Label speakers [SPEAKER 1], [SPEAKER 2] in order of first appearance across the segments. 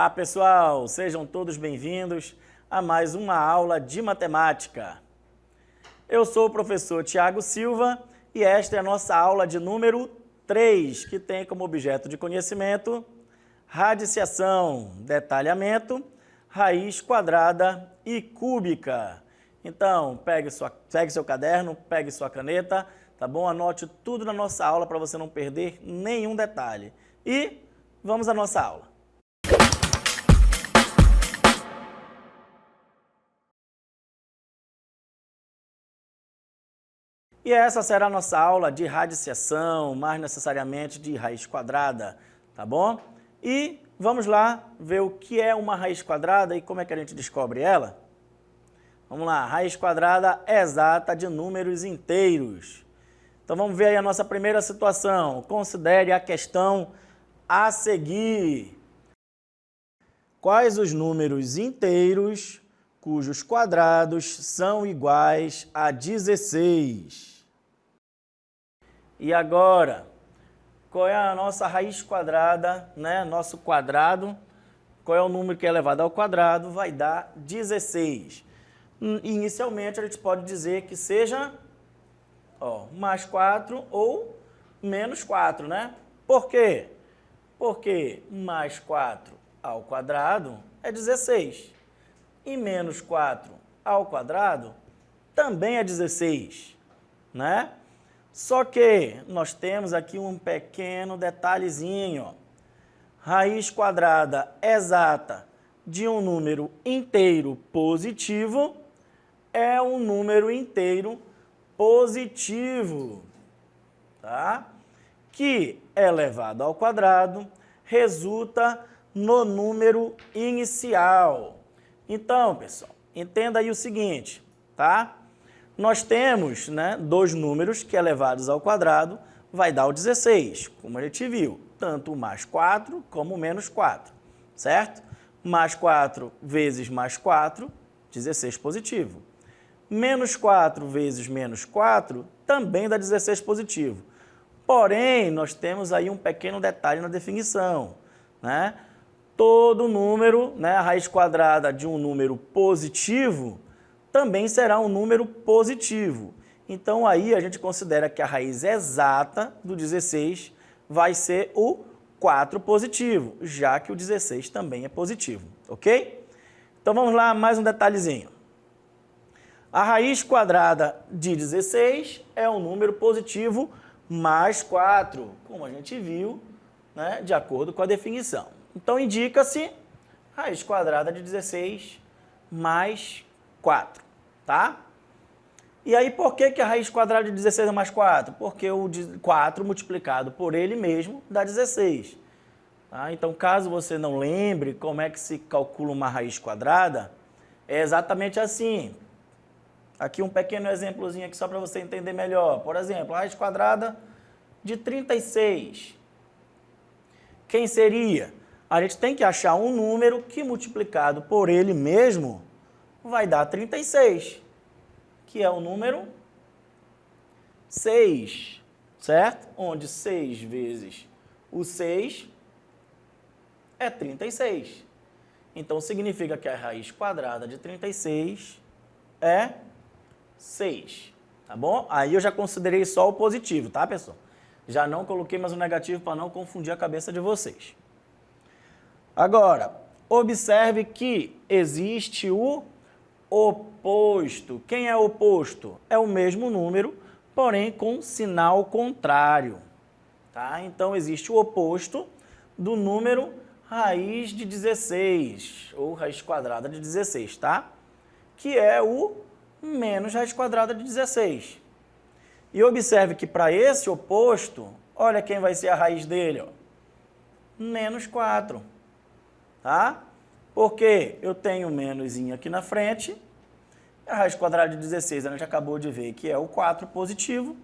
[SPEAKER 1] Olá, pessoal! Sejam todos bem-vindos a mais uma aula de matemática. Eu sou o professor Tiago Silva e esta é a nossa aula de número 3, que tem como objeto de conhecimento radiciação, detalhamento, raiz quadrada e cúbica. Então, pegue seu caderno, pegue sua caneta, tá bom? Anote tudo na nossa aula para você não perder nenhum detalhe. E vamos à nossa aula. E essa será a nossa aula de radiciação, mais necessariamente de raiz quadrada, tá bom? E vamos lá ver o que é uma raiz quadrada e como é que a gente descobre ela? Vamos lá, raiz quadrada exata de números inteiros. Então vamos ver aí a nossa primeira situação. Considere a questão a seguir. Quais os números inteiros cujos quadrados são iguais a 16? E agora, qual é a nossa raiz quadrada, né? Nosso quadrado, qual é o número que é elevado ao quadrado? Vai dar 16. Inicialmente, a gente pode dizer que seja mais 4 ou menos 4, né? Por quê? Porque mais 4 ao quadrado é 16. E menos 4 ao quadrado também é 16, né? Só que nós temos aqui um pequeno detalhezinho, ó. Raiz quadrada exata de um número inteiro positivo é um número inteiro positivo, tá? Que elevado ao quadrado resulta no número inicial. Então, pessoal, entenda aí o seguinte, tá? Nós temos, né, dois números que elevados ao quadrado vai dar o 16, como a gente viu, tanto o mais 4 como o menos 4, certo? Mais 4 vezes mais 4, 16 positivo. Menos 4 vezes menos 4 também dá 16 positivo. Porém, nós temos aí um pequeno detalhe na definição, né? Todo número, né, a raiz quadrada de um número positivo também será um número positivo. Então, aí a gente considera que a raiz exata do 16 vai ser o 4 positivo, já que o 16 também é positivo, ok? Então, vamos lá, mais um detalhezinho. A raiz quadrada de 16 é um número positivo mais 4, como a gente viu, né, de acordo com a definição. Então, indica-se raiz quadrada de 16 mais 4, tá? E aí, por que a raiz quadrada de 16 é mais 4? Porque o 4 multiplicado por ele mesmo dá 16. Tá? Então, caso você não lembre como é que se calcula uma raiz quadrada, é exatamente assim. Aqui um pequeno exemplozinho aqui só para você entender melhor. Por exemplo, a raiz quadrada de 36. Quem seria? A gente tem que achar um número que multiplicado por ele mesmo vai dar 36, que é o número 6, certo? Onde 6 vezes o 6 é 36. Então, significa que a raiz quadrada de 36 é 6, tá bom? Aí eu já considerei só o positivo, tá, pessoal? Já não coloquei mais o negativo para não confundir a cabeça de vocês. Agora, observe que existe o oposto. Quem é o oposto? É o mesmo número, porém com sinal contrário, tá? Então, existe o oposto do número raiz de 16, ou raiz quadrada de 16, tá? Que é o menos raiz quadrada de 16. E observe que para esse oposto, olha quem vai ser a raiz dele, ó. Menos 4, tá? Porque eu tenho um menoszinho aqui na frente, a raiz quadrada de 16 a gente acabou de ver que é o 4 positivo,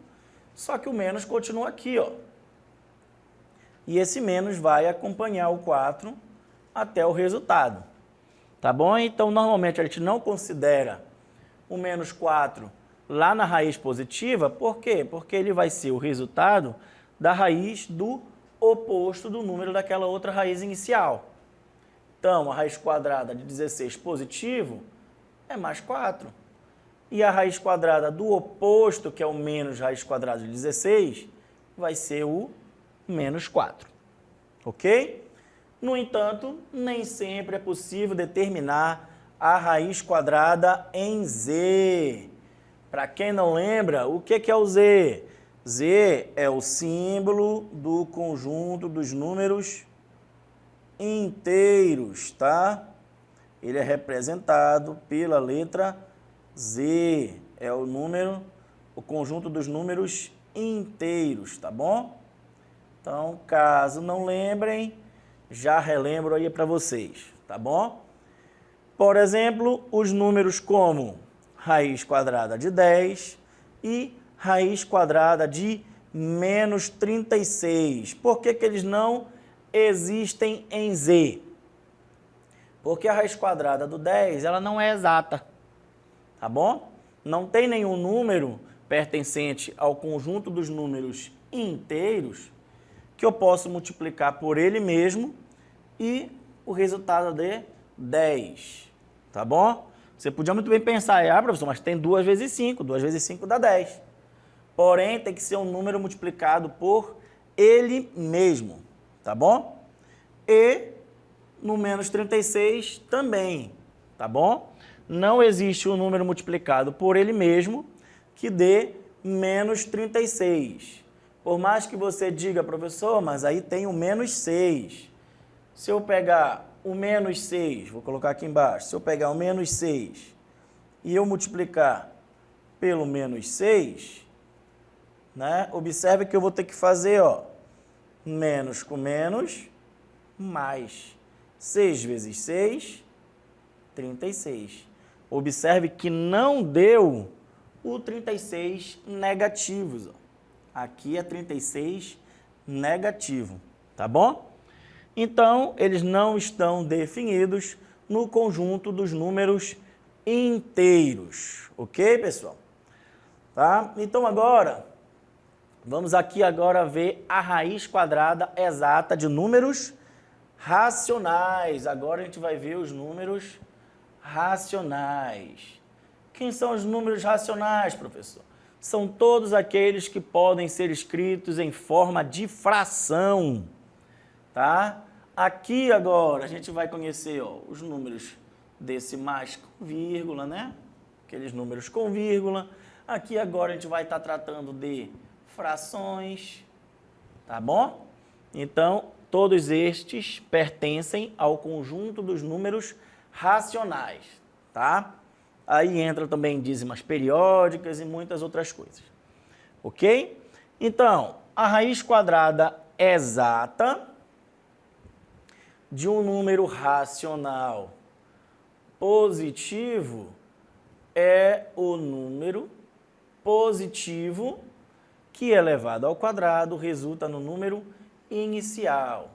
[SPEAKER 1] só que o menos continua aqui, ó. E esse menos vai acompanhar o 4 até o resultado, tá bom? Então, normalmente a gente não considera o menos 4 lá na raiz positiva, por quê? Porque ele vai ser o resultado da raiz do oposto do número daquela outra raiz inicial. Então, a raiz quadrada de 16 positivo é mais 4. E a raiz quadrada do oposto, que é o menos raiz quadrada de 16, vai ser o menos 4. Ok? No entanto, nem sempre é possível determinar a raiz quadrada em Z. Para quem não lembra, o que é o Z? Z é o símbolo do conjunto dos números inteiros, tá? Ele é representado pela letra Z. É o conjunto dos números inteiros, tá bom? Então, caso não lembrem, já relembro aí para vocês, tá bom? Por exemplo, os números como raiz quadrada de 10 e raiz quadrada de menos 36. Por que eles não existem em Z? Porque a raiz quadrada do 10, ela não é exata, tá bom? Não tem nenhum número pertencente ao conjunto dos números inteiros que eu posso multiplicar por ele mesmo e o resultado dê 10, tá bom? Você podia muito bem pensar, professor, mas tem 2 vezes 5, 2 vezes 5 dá 10. Porém, tem que ser um número multiplicado por ele mesmo, tá bom? E no menos 36 também, tá bom? Não existe um número multiplicado por ele mesmo que dê menos 36. Por mais que você diga, professor, mas aí tem o menos 6. Se eu pegar o menos 6, vou colocar aqui embaixo, se eu pegar o menos 6 e eu multiplicar pelo menos 6, né? Observe que eu vou ter que fazer, ó, menos com menos, mais. 6 vezes 6, 36. Observe que não deu o 36 negativos. Ó. Aqui é 36 negativo, tá bom? Então, eles não estão definidos no conjunto dos números inteiros. Ok, pessoal? Tá? Então, agora, vamos aqui agora ver a raiz quadrada exata de números racionais. Agora a gente vai ver os números racionais. Quem são os números racionais, professor? São todos aqueles que podem ser escritos em forma de fração, tá? Aqui agora a gente vai conhecer, ó, os números decimais com vírgula, né? Aqueles números com vírgula. Aqui agora a gente vai estar tratando de frações, tá bom? Então, todos estes pertencem ao conjunto dos números racionais, tá? Aí entra também dízimas periódicas e muitas outras coisas, ok? Então, a raiz quadrada exata de um número racional positivo é o número positivo que elevado ao quadrado resulta no número inicial.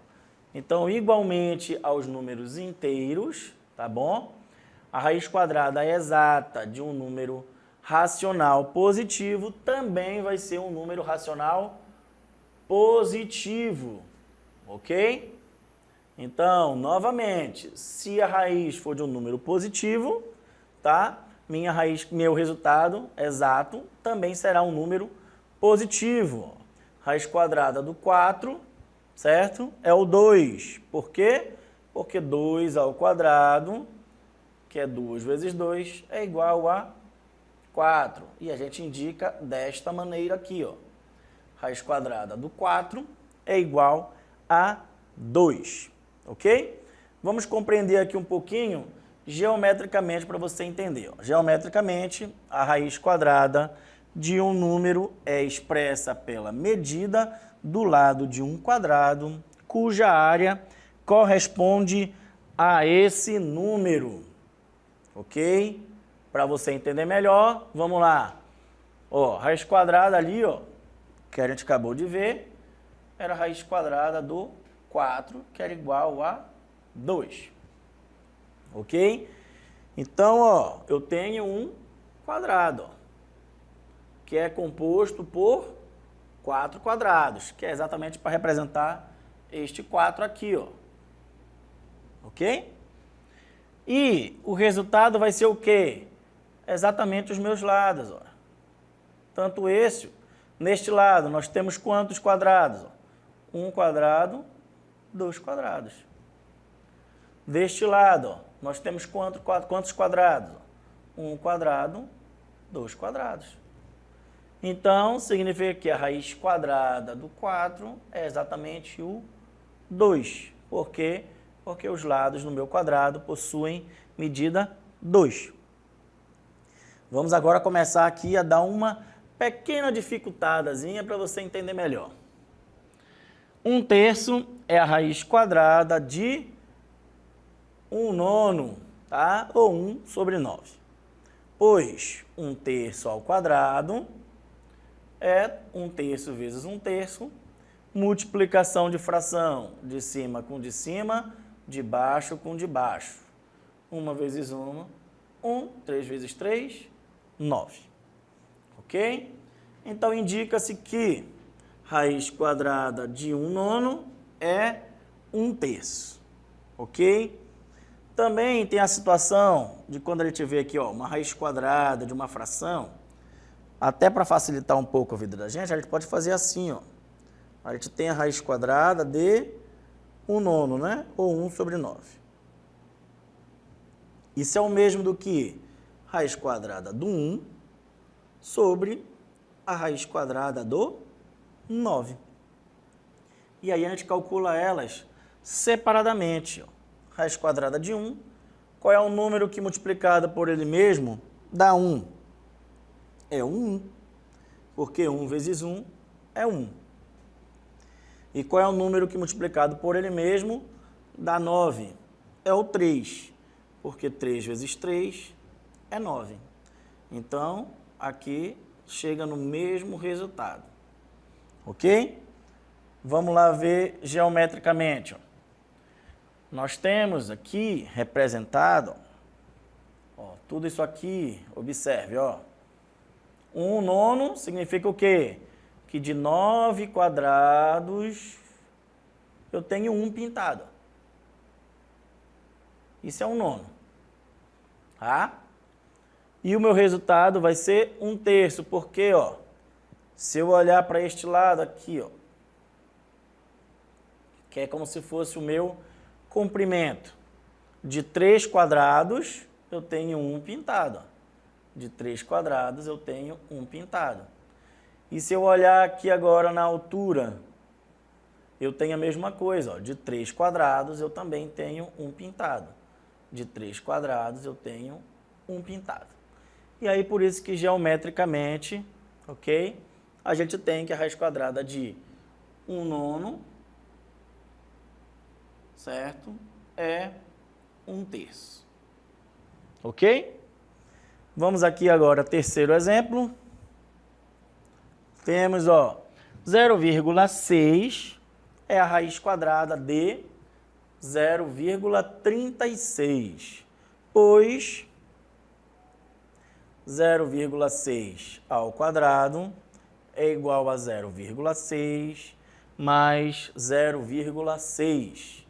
[SPEAKER 1] Então, igualmente aos números inteiros, tá bom? A raiz quadrada exata de um número racional positivo também vai ser um número racional positivo, ok? Então, novamente, se a raiz for de um número positivo, tá? Meu resultado exato também será um número positivo. Raiz quadrada do 4, certo? É o 2. Por quê? Porque 2 ao quadrado, que é 2 vezes 2, é igual a 4. E a gente indica desta maneira aqui, ó. Raiz quadrada do 4 é igual a 2. Ok? Vamos compreender aqui um pouquinho geometricamente para você entender. Ó. Geometricamente, a raiz quadrada de um número é expressa pela medida do lado de um quadrado, cuja área corresponde a esse número. Ok? Para você entender melhor, vamos lá. Ó, raiz quadrada ali, ó, que a gente acabou de ver, era a raiz quadrada do 4, que era igual a 2. Ok? Então, ó, eu tenho um quadrado, ó, que é composto por 4 quadrados, que é exatamente para representar este 4 aqui, ó. Ok? E o resultado vai ser o quê? Exatamente os meus lados. Ó. Tanto esse, neste lado, nós temos quantos quadrados? Ó? 1 quadrado, 2 quadrados. Deste lado, ó, nós temos quantos quadrados? 1 quadrado, 2 quadrados. Então, significa que a raiz quadrada do 4 é exatamente o 2. Por quê? Porque os lados no meu quadrado possuem medida 2. Vamos agora começar aqui a dar uma pequena dificultadazinha para você entender melhor. 1/3 é a raiz quadrada de 1/9, tá? Ou 1/9. Pois 1/3 ao quadrado é 1/3 vezes 1/3, multiplicação de fração, de cima com de cima, de baixo com de baixo. 1 vezes 1, 1, 3 vezes 3, 9. Ok? Então, indica-se que raiz quadrada de 1/9 é 1/3. Ok? Também tem a situação de quando a gente vê aqui, ó, uma raiz quadrada de uma fração, até para facilitar um pouco a vida da gente, a gente pode fazer assim, ó. A gente tem a raiz quadrada de 1/9, né? Ou 1/9. Isso é o mesmo do que raiz quadrada do 1 sobre a raiz quadrada do 9. E aí a gente calcula elas separadamente, ó. Raiz quadrada de 1, qual é o número que multiplicado por ele mesmo dá 1? É o 1, porque 1 vezes 1 é 1. E qual é o número que multiplicado por ele mesmo dá 9? É o 3, porque 3 vezes 3 é 9. Então, aqui chega no mesmo resultado. Ok? Vamos lá ver geometricamente, ó. Nós temos aqui representado, ó, tudo isso aqui, observe, ó. 1/9 significa o quê? Que de 9 quadrados eu tenho 1 pintado. Isso é 1/9. Tá? E o meu resultado vai ser 1/3, porque, ó, se eu olhar para este lado aqui, ó, que é como se fosse o meu comprimento de 3 quadrados, eu tenho 1 pintado. Ó. De 3 quadrados, eu tenho 1 pintado. E se eu olhar aqui agora na altura, eu tenho a mesma coisa. Ó. De 3 quadrados, eu também tenho 1 pintado. De 3 quadrados, eu tenho 1 pintado. E aí, por isso que geometricamente, ok? A gente tem que a raiz quadrada de 1/9, certo? É 1/3. Ok? Vamos aqui agora, terceiro exemplo. Temos, ó, 0,6 é a raiz quadrada de 0,36, pois 0,6 ao quadrado é igual a 0,6 mais 0,6.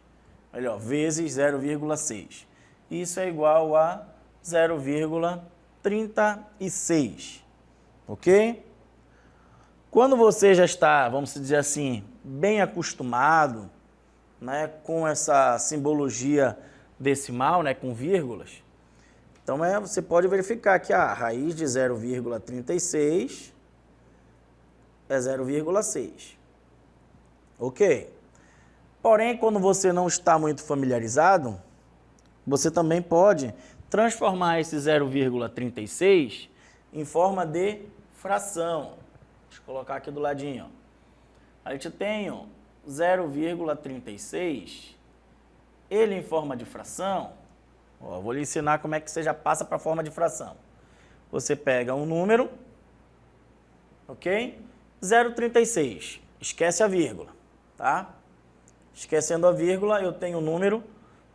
[SPEAKER 1] Olha, vezes 0,6. Isso é igual a 0,36. Ok? Quando você já está, vamos dizer assim, bem acostumado, né, com essa simbologia decimal, né, com vírgulas, então você pode verificar que a raiz de 0,36 é 0,6. Ok? Porém, quando você não está muito familiarizado, você também pode transformar esse 0,36 em forma de fração. Deixa eu colocar aqui do ladinho. Ó. A gente tem 0,36, ele em forma de fração. Ó, vou lhe ensinar como é que você já passa para a forma de fração. Você pega um número, ok? 0,36, esquece a vírgula, tá? Esquecendo a vírgula, eu tenho o número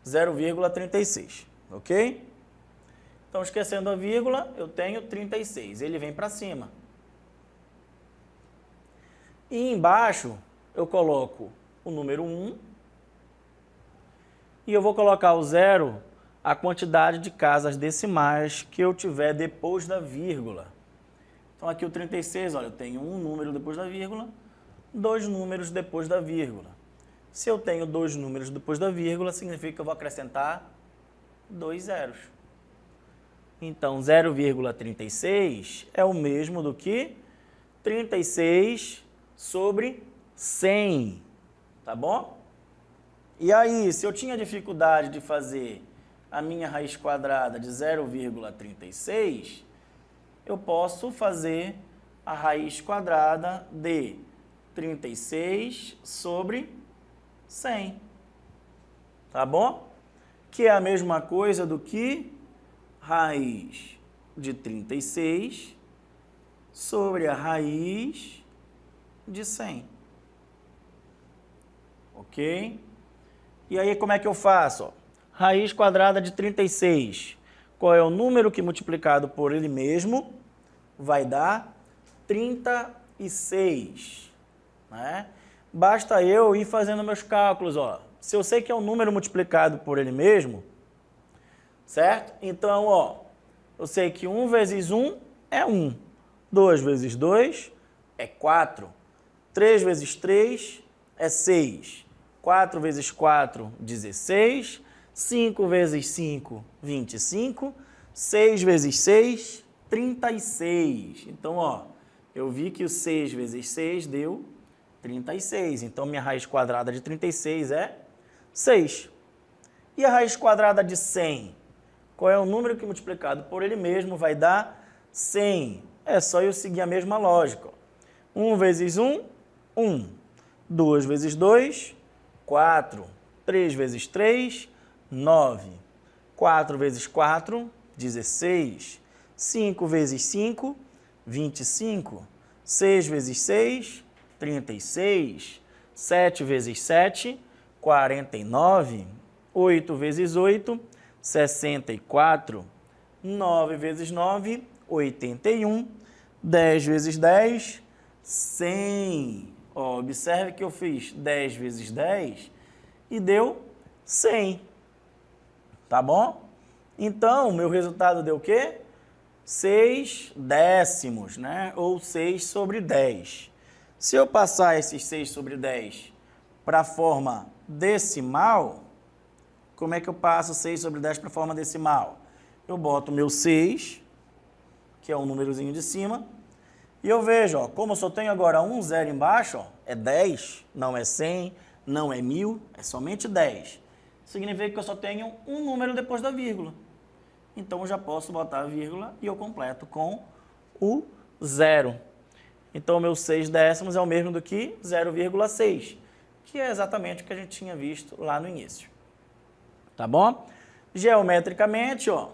[SPEAKER 1] 0,36, ok? Então, esquecendo a vírgula, eu tenho 36, ele vem para cima. E embaixo, eu coloco o número 1, e eu vou colocar o zero a quantidade de casas decimais que eu tiver depois da vírgula. Então, aqui o 36, olha, eu tenho um número depois da vírgula, dois números depois da vírgula. Se eu tenho dois números depois da vírgula, significa que eu vou acrescentar 2 zeros. Então, 0,36 é o mesmo do que 36 sobre 100, tá bom? E aí, se eu tinha dificuldade de fazer a minha raiz quadrada de 0,36, eu posso fazer a raiz quadrada de 36 sobre 100, tá bom? Que é a mesma coisa do que raiz de 36 sobre a raiz de 100. Ok? E aí, como é que eu faço? Ó, raiz quadrada de 36. Qual é o número que multiplicado por ele mesmo vai dar 36, né? Basta eu ir fazendo meus cálculos, ó. Se eu sei que é um número multiplicado por ele mesmo, certo? Então, ó, eu sei que 1 vezes 1 é 1, 2 vezes 2 é 4, 3 vezes 3 é 6, 4 vezes 4, 16, 5 vezes 5, 25, 6 vezes 6, 36. Então, ó, eu vi que o 6 vezes 6 deu 36. Então, minha raiz quadrada de 36 é 6. E a raiz quadrada de 100? Qual é o número que multiplicado por ele mesmo vai dar 100? É só eu seguir a mesma lógica. 1 vezes 1, 1. 2 vezes 2, 4. 3 vezes 3, 9. 4 vezes 4, 16. 5 vezes 5, 25. 6 vezes 6, 36. 7 vezes 7, 49. 8 vezes 8, 64. 9 vezes 9, 81. 10 vezes 10, 100. Ó, observe que eu fiz 10 vezes 10 e deu 100. Tá bom? Então, meu resultado deu o quê? 6 décimos, né? Ou 6 sobre 10. Se eu passar esses 6 sobre 10 para a forma decimal, como é que eu passo 6 sobre 10 para a forma decimal? Eu boto o meu 6, que é o númerozinho de cima, e eu vejo, ó, como eu só tenho agora um zero embaixo, ó, é 10, não é 100, não é 1000, é somente 10. Significa que eu só tenho um número depois da vírgula. Então, eu já posso botar a vírgula e eu completo com o zero. Então, o meu 6 décimos é o mesmo do que 0,6, que é exatamente o que a gente tinha visto lá no início. Tá bom? Geometricamente, ó,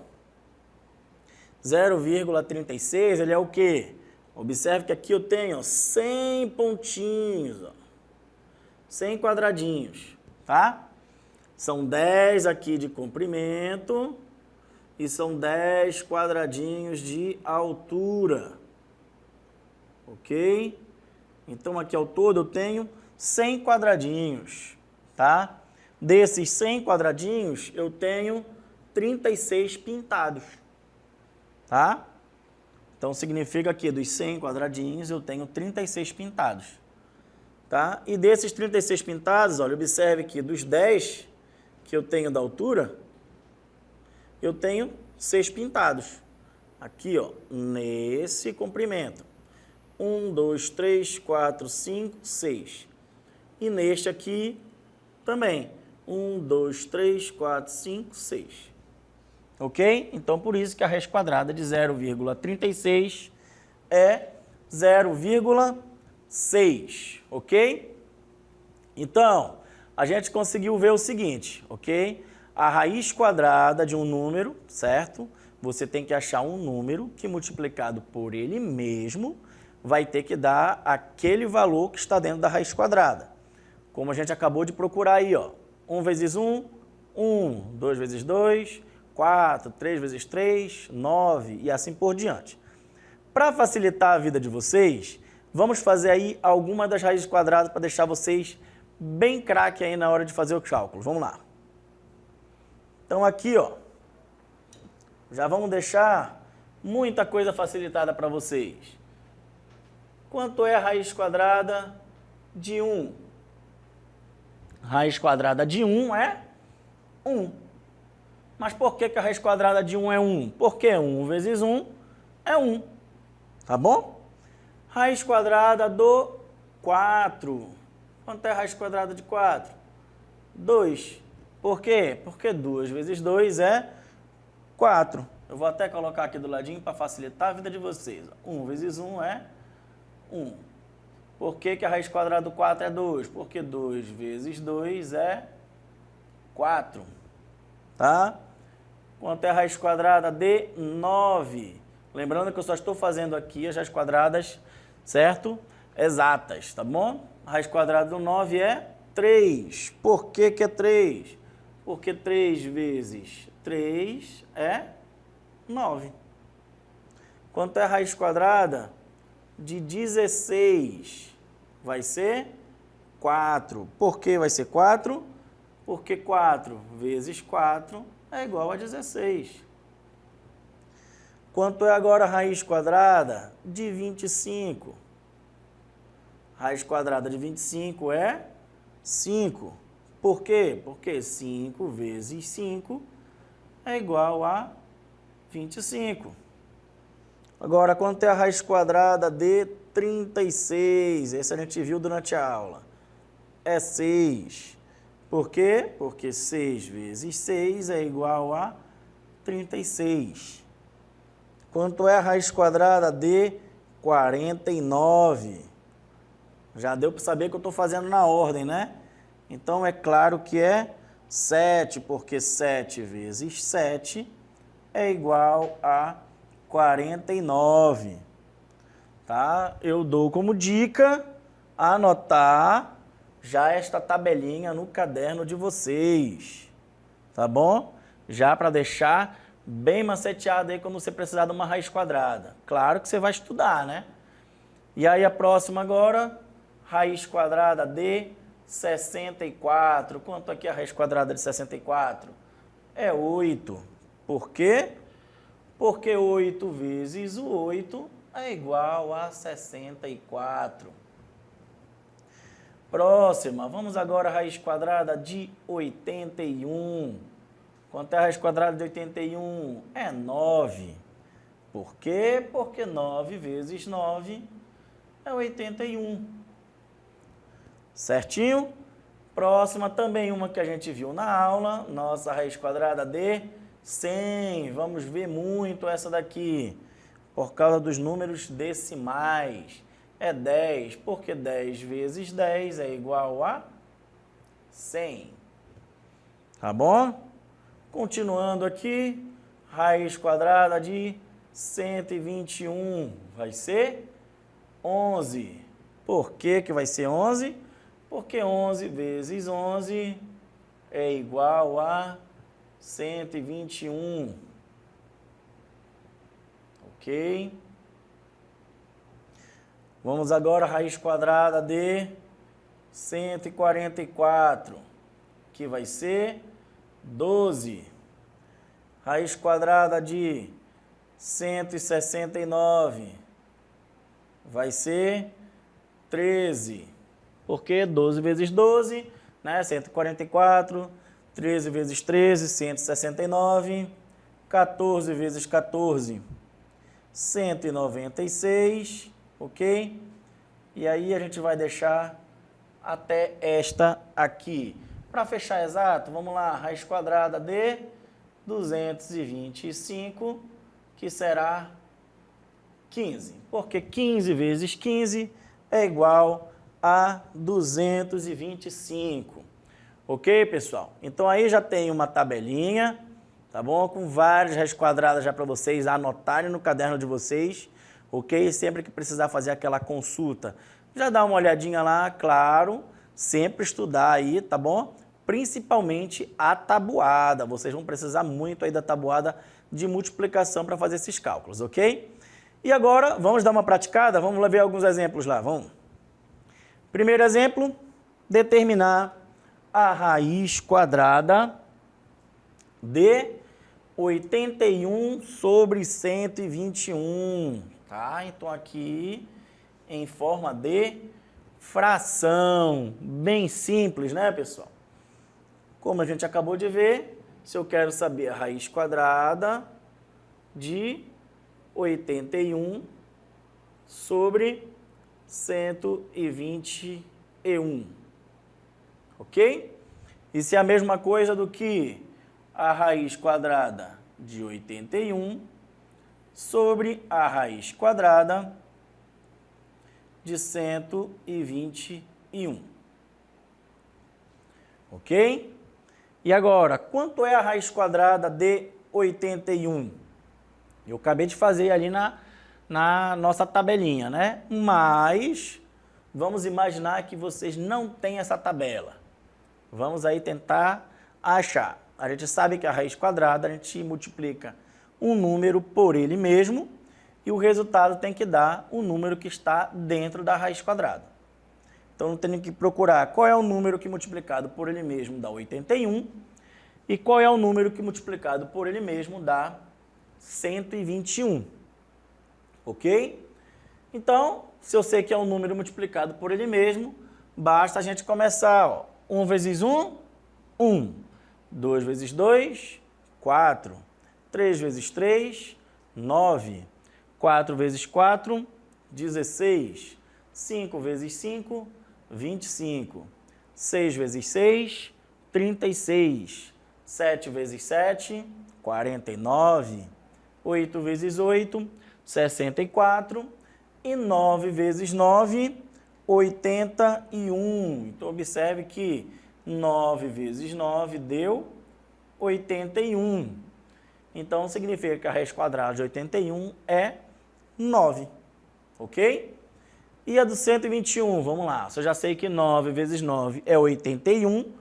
[SPEAKER 1] 0,36, ele é o quê? Observe que aqui eu tenho 100 pontinhos, ó, 100 quadradinhos, tá? São 10 aqui de comprimento e são 10 quadradinhos de altura, ok? Então, aqui ao todo eu tenho 100 quadradinhos, tá? Desses 100 quadradinhos, eu tenho 36 pintados, tá? Então, significa que dos 100 quadradinhos, eu tenho 36 pintados, tá? E desses 36 pintados, olha, observe que dos 10 que eu tenho da altura, eu tenho 6 pintados. Aqui, ó, nesse comprimento. 1, 2, 3, 4, 5, 6. E neste aqui também. 1, 2, 3, 4, 5, 6. Ok? Então, por isso que a raiz quadrada de 0,36 é 0,6. Ok? Então, a gente conseguiu ver o seguinte, ok? A raiz quadrada de um número, certo? Você tem que achar um número que multiplicado por ele mesmo vai ter que dar aquele valor que está dentro da raiz quadrada. Como a gente acabou de procurar aí, ó. 1 vezes 1, 1. 2 vezes 2, 4. 3 vezes 3, 9. E assim por diante. Para facilitar a vida de vocês, vamos fazer aí alguma das raízes quadradas para deixar vocês bem craque aí na hora de fazer o cálculo. Vamos lá. Então, aqui, ó, Já vamos deixar muita coisa facilitada para vocês. Quanto é a raiz quadrada de 1? Raiz quadrada de 1 é 1. Mas por que a raiz quadrada de 1 é 1? Porque 1 vezes 1 é 1. Tá bom? Raiz quadrada do 4. Quanto é a raiz quadrada de 4? 2. Por quê? Porque 2 vezes 2 é 4. Eu vou até colocar aqui do ladinho para facilitar a vida de vocês. 1 vezes 1 é 1. Por que a raiz quadrada do 4 é 2? Porque 2 vezes 2 é 4. Tá? Quanto é a raiz quadrada de 9? Lembrando que eu só estou fazendo aqui as raízes quadradas, certo? Exatas, tá bom? A raiz quadrada do 9 é 3. Por que é 3? Porque 3 vezes 3 é 9. Quanto é a raiz quadrada de 16? Vai ser 4. Por que vai ser 4? Porque 4 vezes 4 é igual a 16. Quanto é agora a raiz quadrada de 25? Raiz quadrada de 25 é 5. Por quê? Porque 5 vezes 5 é igual a 25. Agora, quanto é a raiz quadrada de 36? Esse a gente viu durante a aula. É 6. Por quê? Porque 6 vezes 6 é igual a 36. Quanto é a raiz quadrada de 49? Já deu para saber que eu estou fazendo na ordem, né? Então, é claro que é 7, porque 7 vezes 7 é igual a 49. Tá? Eu dou como dica anotar já esta tabelinha no caderno de vocês. Tá bom? Já para deixar bem maceteado aí quando você precisar de uma raiz quadrada. Claro que você vai estudar, né? E aí a próxima agora, raiz quadrada de 64. Quanto aqui é a raiz quadrada de 64? É 8. Por quê? Porque 8 vezes o 8 é igual a 64. Próxima, vamos agora à raiz quadrada de 81. Quanto é a raiz quadrada de 81? É 9. Por quê? Porque 9 vezes 9 é 81. Certinho? Próxima também uma que a gente viu na aula, nossa raiz quadrada de 100. Vamos ver muito essa daqui, por causa dos números decimais. É 10, porque 10 vezes 10 é igual a 100. Tá bom? Continuando aqui, raiz quadrada de 121 vai ser 11. Por que vai ser 11? Porque 11 vezes 11 é igual a 121. Ok? Vamos agora à raiz quadrada de 144, que vai ser 12. Raiz quadrada de 169 vai ser 13. Porque 12 vezes 12, né? 144. 13 vezes 13, 169. 14 vezes 14, 196. Ok? E aí a gente vai deixar até esta aqui. Para fechar exato, vamos lá. Raiz quadrada de 225, que será 15. Porque 15 vezes 15 é igual a 225. Ok, pessoal? Então, aí já tem uma tabelinha, tá bom? Com várias raízes quadradas já para vocês anotarem no caderno de vocês, ok? Sempre que precisar fazer aquela consulta, já dá uma olhadinha lá, claro, sempre estudar aí, tá bom? Principalmente a tabuada. Vocês vão precisar muito aí da tabuada de multiplicação para fazer esses cálculos, ok? E agora, vamos dar uma praticada? Vamos ver alguns exemplos lá, vamos? Primeiro exemplo, determinar a raiz quadrada de 81 sobre 121, tá? Então, aqui, em forma de fração, bem simples, né, pessoal? Como a gente acabou de ver, se eu quero saber a raiz quadrada de 81 sobre 121, ok? Isso é a mesma coisa do que a raiz quadrada de 81 sobre a raiz quadrada de 121, ok? E agora, quanto é a raiz quadrada de 81? Eu acabei de fazer ali na nossa tabelinha, né? Mas vamos imaginar que vocês não têm essa tabela. Vamos aí tentar achar. A gente sabe que a raiz quadrada, a gente multiplica um número por ele mesmo e o resultado tem que dar o número que está dentro da raiz quadrada. Então, eu tenho que procurar qual é o número que multiplicado por ele mesmo dá 81 e qual é o número que multiplicado por ele mesmo dá 121. Ok? Então, se eu sei que é um número multiplicado por ele mesmo, basta a gente começar, ó. 1 vezes 1, 1. 2 vezes 2, 4. 3 vezes 3, 9. 4 vezes 4, 16. 5 vezes 5, 25. 6 vezes 6, 36. 7 vezes 7, 49. 8 vezes 8, 64. E 9 vezes 9, 81. Então, observe que 9 vezes 9 deu 81. Então, significa que a raiz quadrada de 81 é 9. Ok? E a do 121, vamos lá. Se eu já sei que 9 vezes 9 é 81,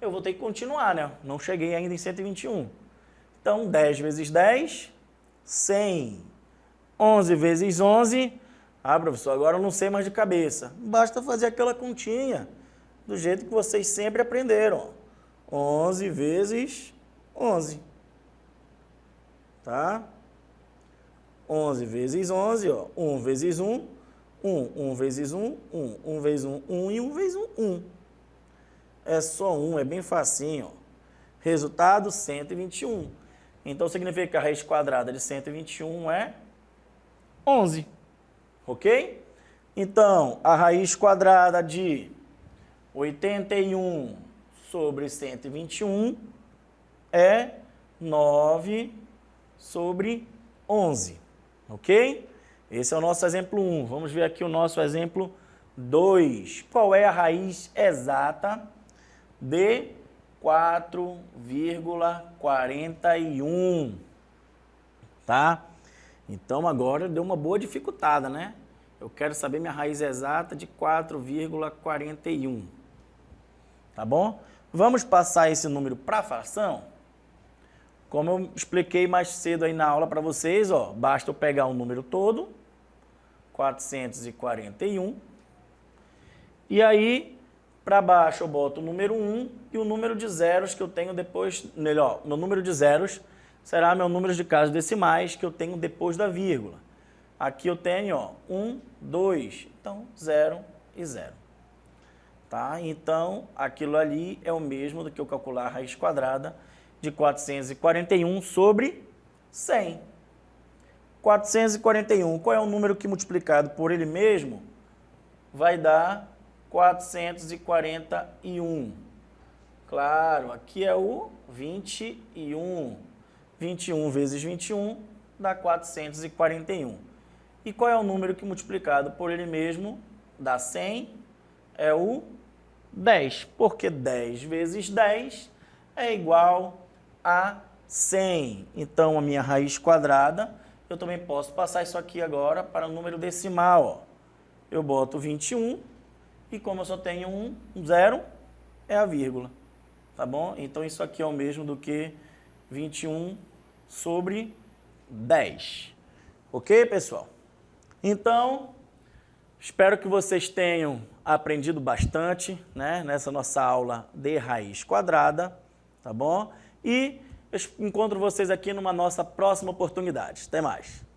[SPEAKER 1] eu vou ter que continuar, né? Não cheguei ainda em 121. Então, 10 vezes 10, 100. 11 vezes 11... Ah, professor, agora eu não sei mais de cabeça. Basta fazer aquela continha, do jeito que vocês sempre aprenderam. 11 vezes 11. Tá? 11 vezes 11, ó. 1 vezes 1, 1. 1 vezes 1, 1. 1 vezes 1, 1. E 1 vezes 1, 1. É só 1, é bem facinho, ó. Resultado, 121. Então, significa que a raiz quadrada de 121 é 11. Ok? Então, a raiz quadrada de 81 sobre 121 é 9 sobre 11. Ok? Esse é o nosso exemplo 1. Vamos ver aqui o nosso exemplo 2. Qual é a raiz exata de 4,41? Tá? Então, agora deu uma boa dificultada, né? Eu quero saber minha raiz exata de 4,41. Tá bom? Vamos passar esse número para fração? Como eu expliquei mais cedo aí na aula para vocês, ó, basta eu pegar o número todo, 441, e aí, para baixo eu boto o número 1 e o número de zeros que eu tenho depois, melhor, meu número de zeros será meu número de casas decimais que eu tenho depois da vírgula. Aqui eu tenho, ó, 1, 2, então 0 e 0. Tá? Então, aquilo ali é o mesmo do que eu calcular a raiz quadrada de 441 sobre 100. 441, qual é o número que multiplicado por ele mesmo vai dar 441? Claro, aqui é o 21. 21 vezes 21 dá 441. E qual é o número que multiplicado por ele mesmo dá 100? É o 10, porque 10 vezes 10 é igual a 100. Então, a minha raiz quadrada, eu também posso passar isso aqui agora para o número decimal. Ó. Eu boto 21 e como eu só tenho um 0, é a vírgula. Tá bom? Então, isso aqui é o mesmo do que 21 sobre 10. Ok, pessoal? Então, espero que vocês tenham aprendido bastante, né, nessa nossa aula de raiz quadrada, tá bom? E Eu encontro vocês aqui numa nossa próxima oportunidade. Até mais!